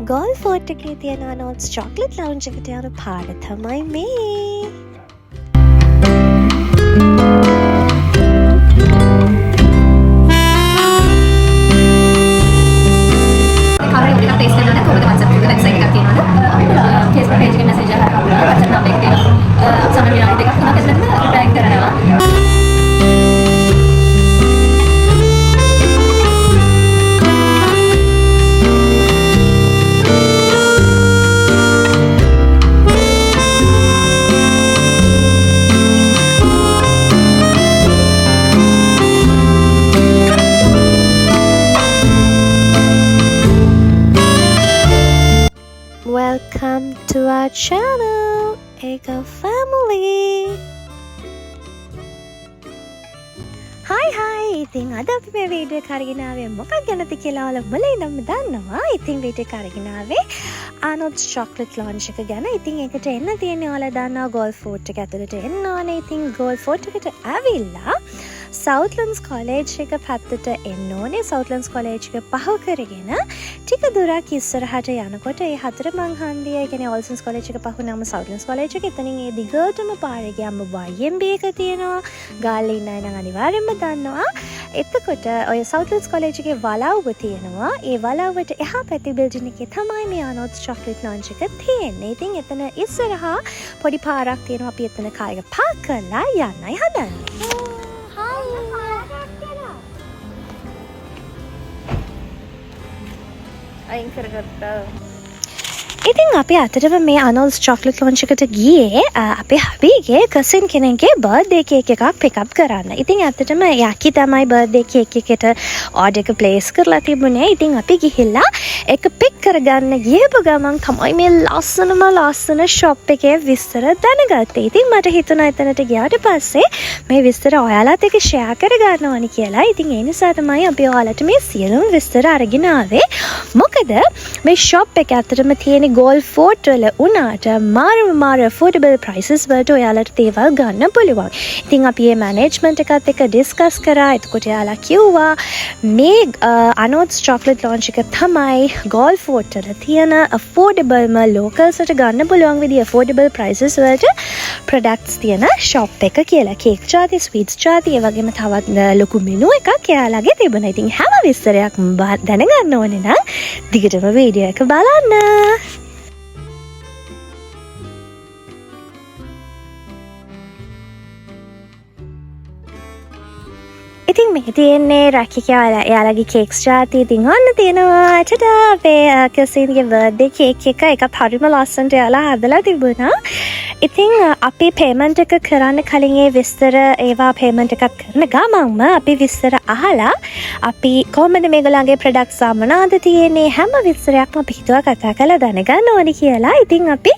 Goal fort එකේ තියෙන notes chocolate lounge එකට යන පාර තමයි මේ. Welcome to our channel, Ego Family. Hi, ඉතින් අද අපි මේ වීඩියෝ එක අරගෙන ආවේ මොකක් ගැනද කියලා ඔයාලා මුලින්ම දන්නවා. ඉතින් වීඩියෝ එක අරගෙන ආවේ ආනොට්ස් චොක්ලට් ලොන්ච් එක ගැන. ඉතින් ඒකට එන්න තියෙන්නේ ඔයාලා දන්නවා ගෝල් ෆෝට් එක ඇතුළට එන්න ඕනේ. ඉතින් ගෝල් ෆෝට් එකට ඇවිල්ලා සවුත්ලන්ඩ්ස් කොලේජ් එක පැත්තට එන්න ඕනේ. සවුත්ලන්ඩ්ස් කොලේජ් එක පහු කරගෙන ටික දුරක් ඉස්සරහට යනකොට ඒ හතර මං හන්දිය කියන්නේ ඕල්සන්ස් කොලේජ් එක පහු නම් සවුත්ලන්ඩ්ස් කොලේජ් එක. එතනින් ඒ දිගටම පාරේ ගියාම YMB එක තියෙනවා. ගාල්ලේ ඉන්න අය නම් අනිවාර්යෙන්ම දන්නවා. එතකොට ඔය සවුත්ලන්ඩ්ස් කොලේජ් එකේ වලව්ව තියෙනවා. ඒ වලව්වට එහා පැත්තේ බිල්ඩින් එකේ තමයි මේ ආනොට්ස් චොක්ලට් ලොන්ච් එක තියෙන්නේ. ඉතින් එතන ඉස්සරහා පොඩි පාරක් තියෙනවා. අපි එතන කාර් එක පාක් කරලා යන්නයි හදන්නේ. අයින් කරගත්තා. ඉතින් අපි අතරම මේ ආනොල්ඩ්ස් චොක්ලට් ලොන්ච් එකට ගියේ අපේ හබීගේ කසින් කෙනෙක්ගේ බර්ත්ඩේ කේක් එකක් පිකප් කරන්න. ඉතින් ඇත්තටම යකි තමයි බර්ත්ඩේ කේක් එකට ඕඩර් එක ප්ලේස් කරලා තිබුණේ. ඉතින් අපි ගිහිල්ලා ඒක පික් කරගන්න ගියපු ගමන් තමයි මේ ලස්සන ෂොප් එකේ විස්තර දැනගත්තේ. ඉතින් මට හිතුණා එතනට ගියාට පස්සේ මේ විස්තර ඔයාලත් එක්ක ෂෙයා කරගන්න ඕනි කියලා. ඉතින් ඒ නිසා තමයි අපි ඔයාලට මේ සියලුම විස්තර අරගෙන ආවේ. මොකද මේ ෂොප් එක ඇත්තටම තියෙන ගෝල් ෆෝට් වල උනාට මාර affordable prices වලට ඔයාලට දේවල් ගන්න පුළුවන්. ඉතින් අපි මේ මැනේජ්මන්ට් එකත් එක්ක ඩිස්කස් කරා. එතකොට එයාලා කිව්වා මේ ආනොට්ස් චොක්ලට් ලොන්ච් එක තමයි ගෝල් ෆෝට් වල තියෙන affordableම locals-ට ගන්න පුළුවන් විදිහ affordable prices වලට products තියෙන shop එක කියලා. කේක් ජාති, ස්වීට්ස් ජාති, ඒ වගේම තවත් ලොකු මෙනු එකක් එයාලගේ තිබුණා. ඉතින් හැම විස්තරයක්ම දැනගන්න ඕනේ නම් දිගටම වීඩියෝ එක බලන්න. ඉතින් මේ තියෙන්නේ රැකිකා එයාලගේ කේක්ස් ජාති. ඉතින් ඔන්න තියෙනවා ටඩා අපේ කසින්ගේ බර්ත්ඩේ කේක් එක. ඒකත් හරිම ලස්සනට එයාලා හදලා තිබුණා. ඉතින් අපි පේමන්ට් එක කරන්න කලින් ඒ විස්තර ඒවා පේමන්ට් එකක් කරන ගමන්ම අපි විස්තර අහලා අපි කොහොමද මේගොල්ලන්ගේ ප්‍රොඩක්ට්ස් මොනවද තියෙන්නේ හැම විස්තරයක්ම අපි හිතුවා කතා කරලා දැනගන්න ඕනි කියලා. ඉතින් අපි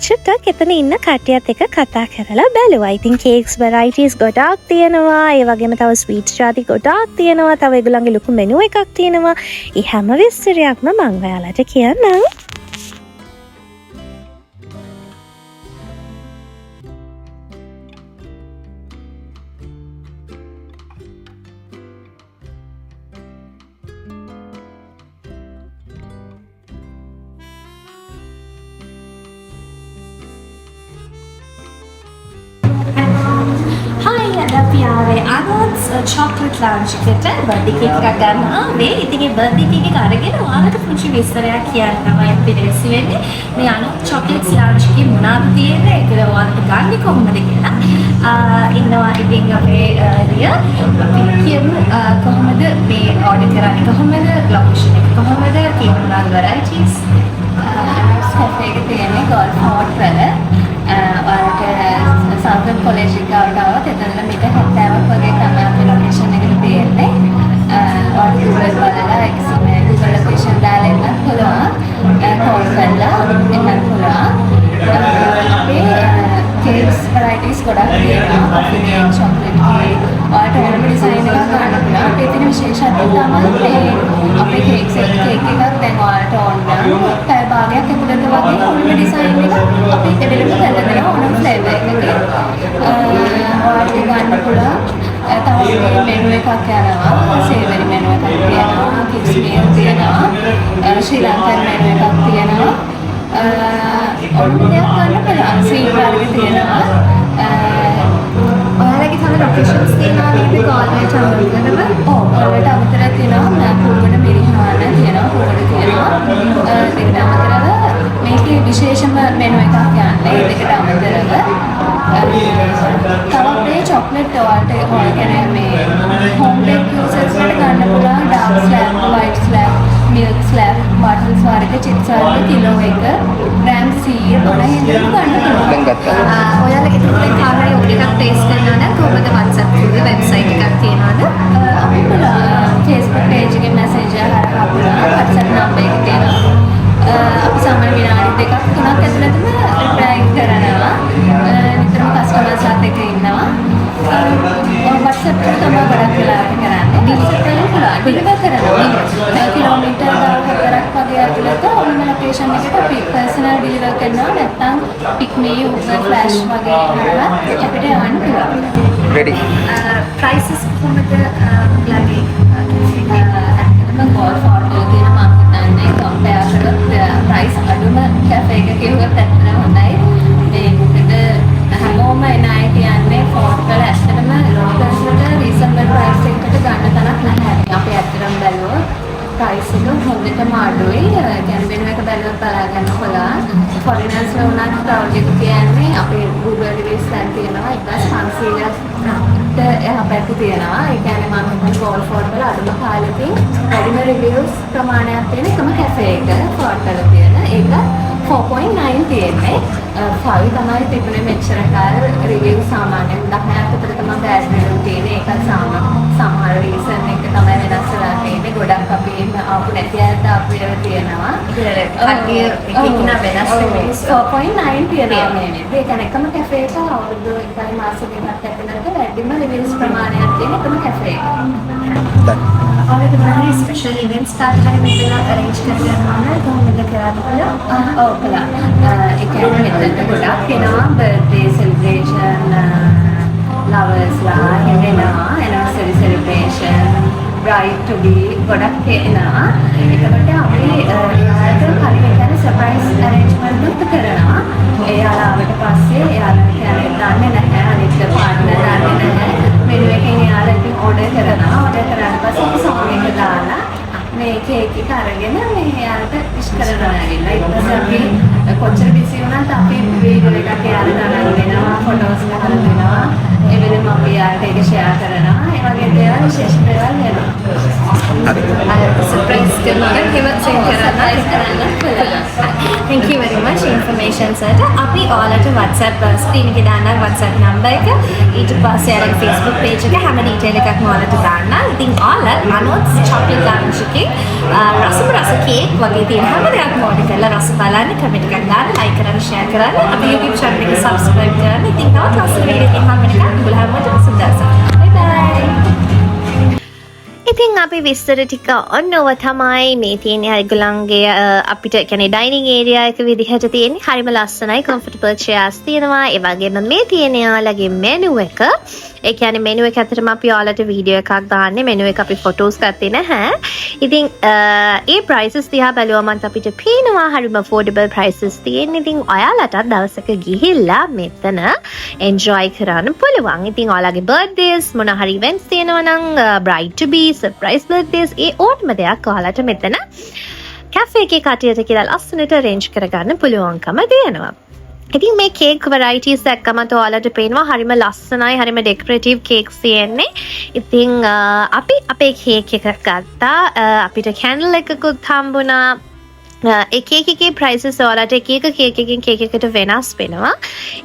චුට්ටක් එතන ඉන්න කට්ටියත් එක්ක කතා කරලා බැලුවා. ඉතින් කේක්ස් varieties ගොඩාක් තියෙනවා. ඒ වගේම තව ස්වීට්ස් ජාති ගොඩාක් තියෙනවා. තව ඒගොල්ලන්ගේ ලොකු මෙනු එකක් තියෙනවා. ඒ හැම විස්තරයක්ම මම ඔයාලට කියන්නම්. අපි ආවේ ආනොට්ස් චොක්ලට් ලොන්ච් එකට බර්ත්ඩේ කේක් එකක් ගන්න ආවේ. ඉතින් ඒ බර්ත්ඩේ කේක් එක අරගෙන ඔයාලට පුංචි විස්තරයක් කියන්න තමයි අපි රෙසි වෙන්නේ. මේ ආනොට්ස් චොක්ලට් ලොන්ච් එකේ මොනවද තියෙන්නේ? ඒක ඔයාලට ගන්න කොහොමද කියලා. ඉන්නවා ඉතින් අපේ රිය අපි කියමු කොහොමද මේ ඕඩර් කරන්නේ, කොහොමද ලොකේෂන් එක කොහොමද තියෙනවා varieties. කැෆේ එකේ තියෙන්නේ ගෝල් ෆෝට් වල. ඔයාලට සවුත්ලන්ඩ් කොලේජ් එකට ආවොත් එතන මීටර් 70ක් වගේ තමයි අපේ ලොකේෂන් එකට තියෙන්නේ. ඔයාලට Google බලලා Google ලොකේෂන් දාලා එන්න පුළුවන්. කෝල් කරලා එන්න පුළුවන්. අපේ කේක්ස් varieties ගොඩක් තියෙනවා. අපි කේක්, චොක්ලට් කේක්, ඔයාලට ඕනම ඩිසයින් එකක් ගන්න පුළුවන්. අපේ තියෙන විශේෂත්වය තමයි අපේ කේක් එකක් දැන් ඔයාලට ඕන නම් පැය භාගයක් ඇතුළත වගේ ඕනම ඩිසයින් එකක් අපි available කරලා දෙනවා ඕනම ෆ්ලේවර් එකකින්. ඔයාලට ගන්න පුළුවන්. තව මෙනු එකක් යනවා. සේවරි මෙනු එකක් තියෙනවා. කිඩ්ස් මීල් තියෙනවා. ශ්‍රී ලංකන් මෙනු එකක් තියෙනවා. ඔන්න දෙයක් ගන්න පුළුවන්. ස්වීට් වර්ග තියෙනවා. ඔයාලගේ තව ලොකේෂන්ස් තියෙනවා නේද? ගෝල්වලට අමතරව. ඔව් ගෝල්වලට අමතරව තියෙනවා පුල්ගොඩ මිරිහාන තියෙනවා. පුල්ගොඩ තියෙනවා. දෙකට අමතරව මේකේ විශේෂම මෙනු එකක් යන්නේ. දෙකට අමතරව තව අපේ චොක්ලට් ඔයාලට කියන්නේ මේ හෝම් බේක් යූසර්ස් වලට ගන්න පුළුවන් dark slab, white slab, milk slab, butters වර්ග, චිප්ස් වර්ග කිලෝ 1 ග්‍රෑම් 100 මොන හැදෙන්න ගන්න පුළුවන්. ඔයාලා ඒකට කාමරේ ඔබ එකක් ටේස්ට් කරනවා නම් කොහොමද WhatsApp එකේ වෙබ්සයිට් එකක් තියෙනවද? අපේ Facebook page එකේ messenger හරහා පුළුවන් WhatsApp number එක තියෙනවා. අපි සාමාන්‍ය විනාඩි 2ක් 3ක් ඇතුළතම reply කරනවා. නිතරම කස්ටමර්ස් ලාත් එක්ක ඉන්නවා. WhatsApp එක තමයි ගොඩක් වෙලාවට කරන්නේ. ඩිලිවර් කරනවා. කිලෝමීටර් 14ක් වගේ ඇතුළත ඔන්න ලොකේෂන් එකට අපි පර්සනල් ඩිලිවර් කරනවා. නැත්නම් පික් මේ Uber Flash වගේ කරලා අපිට යවන්න පුළුවන්. ready prices කොහොමද ඔයාලගේ ඇත්තටම ගෝල් ෆෝටෝ තියෙන මම හිතන්නේ කම්පෙයාර් කරලා ප්‍රයිස් අඩුම කැෆේ එක කිව්වොත් ඇත්තටම හොඳයි. මේ මොකද හැමෝම එන අය කියන්නේ ෆෝට් වල ඇත්තටම ලෝකල්ස් වල රීසනබල් ප්‍රයිස් එකකට ගන්න තරක් නැහැ. අපි ඇත්තටම බැලුවොත් ප්‍රයිස් එක හොඳටම අඩුයි. කැම්පේන් එක බැලුවොත් බලා ගන්න පුළුවන්. ෆොරිනර්ස් වුණත් ක්‍රවුඩ් එක කියන්නේ අපේ Google reviews දැන් තියෙනවා 1500ට එහා පැත්තේ තියෙනවා. ඒ කියන්නේ මම හිතන්නේ ගෝල් ෆෝට් වල අඩුම කාලෙකින් වැඩිම රිවිව්ස් ප්‍රමාණයක් තියෙන එකම කැෆේ එක ෆෝට් වල තියෙන. ඒක 4.9 තියෙන්නේ. 5 තමයි තිබුණේ මෙච්චර කාල රිවිව් සාමාන්‍යයෙන් 10ක් විතර තමයි බෑඩ් රිවිව් තියෙන්නේ. ඒක සමහර රීසන් එක තමයි වෙනස් වෙලා තියෙන්නේ. ගොඩක් අපි ආපු නැති අයට ආපු ඒවා තියෙනවා. කට්ටිය එකකින වෙනස් රිවිව්ස් 4.9 තියෙනවා නේද? ඒ කියන්නේ එකම කැෆේ එක අවුරුදු 1 මාස දෙකක් ඇතුළත වැඩිම රිවිව්ස් ප්‍රමාණයක් තියෙන එකම කැෆේ එක. ඔයාලට මොනවාරි ස්පෙෂල් ඉවෙන්ට්ස් කාටහරි මෙතන අරේන්ජ් කරගන්නවා නම් කොහොමද කරන්නේ? ඔව් කළා. ඒ කියන්නේ මෙතන ගොඩක් එනවා බර්ත්ඩේ සෙලිබ්‍රේෂන් ලවර්ස්ලා එනවා anniversary celebration bride to be ගොඩක් එනවා. ඒකට අපි එයාලට කලින් කියන්නේ සර්ප්‍රයිස් අරේන්ජ්මන්ට් උත් කරනවා. එයාලා ආවට පස්සේ එයාලා කියන්නේ දන්නේ නැහැ අනිත් පාර්ට්නර් දන්නේ නැහැ. මෙනු එකෙන් එයාලා ඉතින් ඕඩර් කරනවා. ඕඩර් කරාට පස්සේ සෝන් එක දාලා මේ කේක් එක අරගෙන මේ එයාලට විශ් කරනවා ඇවිල්ලා. ඊට පස්සේ අපි කොච්චර බිසි වුණත් අපි වීඩියෝ එකක් එයාලට අරන් දෙනවා, ෆොටෝස් ගහලා දෙනවා. ඒ වෙලෙම අපි එයාලට ඒක ෂෙයා කරනවා. ඒ වගේ දේවල් විශේෂ දේවල් වෙනවා. සර්ප්‍රයිස් කරනවා නම් සෙන්ඩ් කරන්න. Thank you very much information සර්ට. අපි ඔයාලට WhatsApp ස්ක්‍රීන් එකේ දාන්න WhatsApp number එක ඊට පස්සේ අර Facebook page එක හැම detail එකක්ම ඔයාලට දාන්න. ඉතින් ඔයාලා අනොත් chocolate lounge එකේ රස කේක් වගේ තියෙන හැම දෙයක්ම ඕඩර් කරලා රස බලන්න, කමෙන්ට් එකක් දාන්න, like කරන්න, share කරන්න, අපි YouTube channel එක subscribe කරන්න. ඉතින් තවත් ලස්සන වීඩියෝ එකකින් හම්බෙන්න ඔයාලා හැමෝටම සුබදවසක්. Bye bye. ඉතින් අපි විස්තර ටික ඔන්නව තමයි මේ තියෙන්නේ. ඒගොල්ලන්ගේ අපිට කියන්නේ ඩයිනින් ඒරියා එක විදිහට තියෙන්නේ. හරිම ලස්සනයි, comfortable chairs තියෙනවා. ඒ වගේම මේ තියෙන යාලගේ menu එක. ඒ කියන්නේ menu එක ඇත්තටම අපි ඔයාලට වීඩියෝ එකක් දාන්නේ. menu එක අපි photos ගත්තේ නැහැ. ඉතින් ඒ prices දිහා බැලුවම අපිට පේනවා හරිම affordable prices තියෙන. ඉතින් ඔයාලට දවසක ගිහිල්ලා මෙතන enjoy කරන්න පුළුවන්. ඉතින් ඔයාලගේ birthdays මොන හරි events තියෙනවා නම් bride to be surprise birthdays ඒ ඕනම දෙයක් ඔයාලට මෙතන කැෆේ එකේ කටියට කියලා ලස්සනට arrange කරගන්න පුළුවන්කම තියෙනවා. ඉතින් මේ කේක් varieties දැක්කම ඔයාලට පේනවා හරිම ලස්සනයි, හරිම decorative cakes තියෙන්නේ. ඉතින් අපි අපේ කේක් එකක් ගත්තා. අපිට candle එකකුත් හම්බුණා. ඒ කේක් එකේ prices ඔයාලට එක කේක් එකකින් කේක් එකට වෙනස් වෙනවා.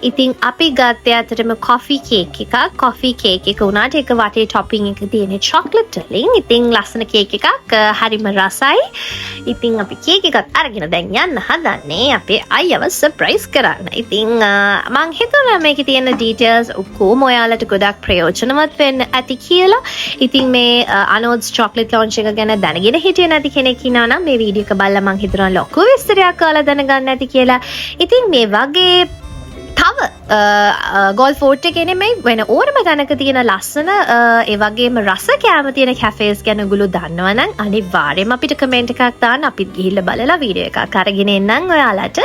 ඉතින් අපි ගත්තේ අතරම coffee cake එකක්. coffee cake එක උනාට ඒක වටේ topping එක තියෙන chocolate වලින්. ඉතින් ලස්සන කේක් එකක්, හරිම රසයි. ඉතින් අපි කේක් එකත් අරගෙන දැන් යන්න හදන්නේ අපේ අයියව surprise කරන්න. ඉතින් මං හිතුවා මේකේ තියෙන details ඔක්කොම ඔයාලට ගොඩක් ප්‍රයෝජනවත් වෙන්න ඇති කියලා. ඉතින් මේ අනෝඩ්ස් chocolate launch එක ගැන දැනගෙන හිටියේ නැති කෙනෙක් ඉන්නවා නම් මේ වීඩියෝ එක බලලා මං හිතුවා ලොකු විස්තරයක් ඔයාලා දැනගන්න ඇති කියලා. ඉතින් මේ වගේ තව ගෝල් ෆෝට් එකේ නෙමෙයි වෙන ඕනම තැනක තියෙන ලස්සන ඒ වගේම රස කැම තියෙන කැෆේස් ගැන ඔයගොල්ලෝ දන්නවනම් අනිවාර්යයෙන්ම අපිට කමෙන්ට් එකක් දාන්න. අපිත් ගිහිල්ලා බලලා වීඩියෝ එකක් අරගෙන එන්නම් ඔයාලට.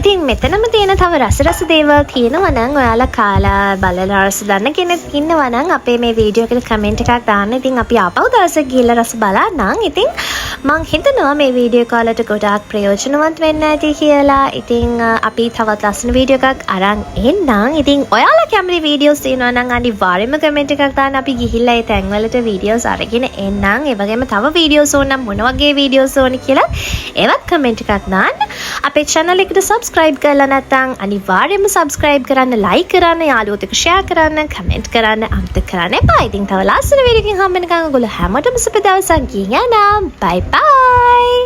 ඉතින් මෙතනම තියෙන තව රස දේවල් තියෙනවා නම් ඔයාලා කාලා බලලා රස දන්න කෙනෙක් ඉන්නවා නම් අපේ මේ වීඩියෝ එකට කමෙන්ට් එකක් දාන්න. ඉතින් අපි ආපහු දවසක් ගිහලා රස බලන්නම්. ඉතින් මං හිතනවා මේ වීඩියෝ කාලට ගොඩාක් ප්‍රයෝජනවත් වෙන්න ඇති කියලා. ඉතින් අපි තවත් ලස්සන වීඩියෝ එකක් අරන් එන්නම්. ඉතින් ඔයාලා කැමති වීඩියෝස් තියෙනවා නම් අනිවාර්යයෙන්ම කමෙන්ට් එකක් දාන්න. අපි ගිහිල්ලා ඒ තැන්වලට වීඩියෝස් අරගෙන එන්නම්. ඒ වගේම තව වීඩියෝස් ඕන නම් මොන වගේ වීඩියෝස් ඕනි කියලා ඒවත් කමෙන්ට් එකක් දාන්න. අපේ channel එකට subscribe කරලා නැත්නම් අනිවාර්යයෙන්ම subscribe කරන්න, like කරන්න, යාළුවොත් එක්ක share කරන්න, comment කරන්න අමතක කරන්න එපා. ඉතින් තව ලස්සන වීඩියෝ එකකින් හම්බ වෙනකන් ඔයගොල්ලෝ හැමෝටම සුබ දවසක් ගියන් යනවා. Bye bye.